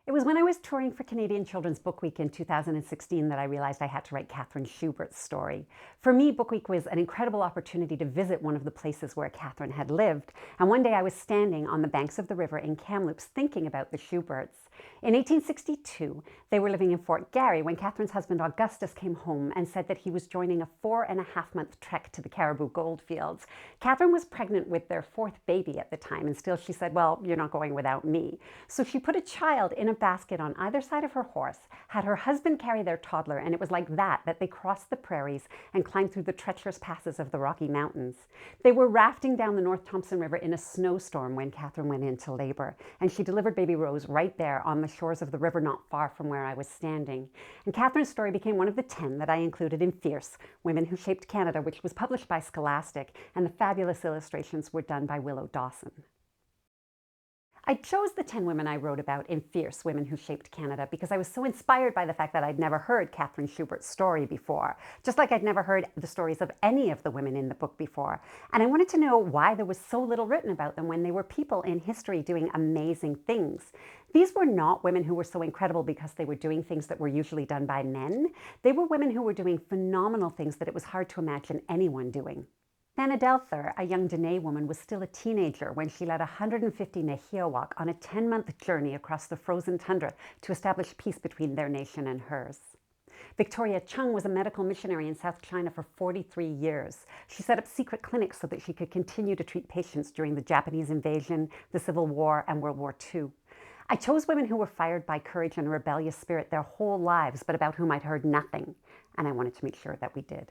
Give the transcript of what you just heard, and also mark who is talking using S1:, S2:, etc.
S1: It was when I was touring for Canadian Children's Book Week in 2016 that I realized I had to write Catherine Schubert's story. For me, Book Week was an incredible opportunity to visit one of the places where Catherine had lived, and one day I was standing on the banks of the river in Kamloops thinking about the Schuberts. In 1862, they were living in Fort Garry when Catherine's husband Augustus came home and said that he was joining a 4.5-month trek to the Caribou Goldfields. Catherine was pregnant with their fourth baby at the time, and still she said, "Well, you're not going without me." So she put a child in a basket on either side of her horse, had her husband carry their toddler, and it was like that they crossed the prairies and climbed through the treacherous passes of the Rocky Mountains. They were rafting down the North Thompson River in a snowstorm when Catherine went into labor, and she delivered baby Rose right there on the shores of the river not far from where I was standing. And Catherine's story became one of the 10 that I included in Fierce, Women Who Shaped Canada, which was published by Scholastic, and the fabulous illustrations were done by Willow Dawson. I chose the 10 women I wrote about in Fierce, Women Who Shaped Canada, because I was so inspired by the fact that I'd never heard Catherine Schubert's story before, just like I'd never heard the stories of any of the women in the book before. And I wanted to know why there was so little written about them when they were people in history doing amazing things. These were not women who were so incredible because they were doing things that were usually done by men. They were women who were doing phenomenal things that it was hard to imagine anyone doing. Thanadelthur, a young Dene woman, was still a teenager when she led 150 Nahiawak on a 10-month journey across the frozen tundra to establish peace between their nation and hers. Victoria Chung was a medical missionary in South China for 43 years. She set up secret clinics so that she could continue to treat patients during the Japanese invasion, the Civil War, and World War II. I chose women who were fired by courage and a rebellious spirit their whole lives, but about whom I'd heard nothing, and I wanted to make sure that we did.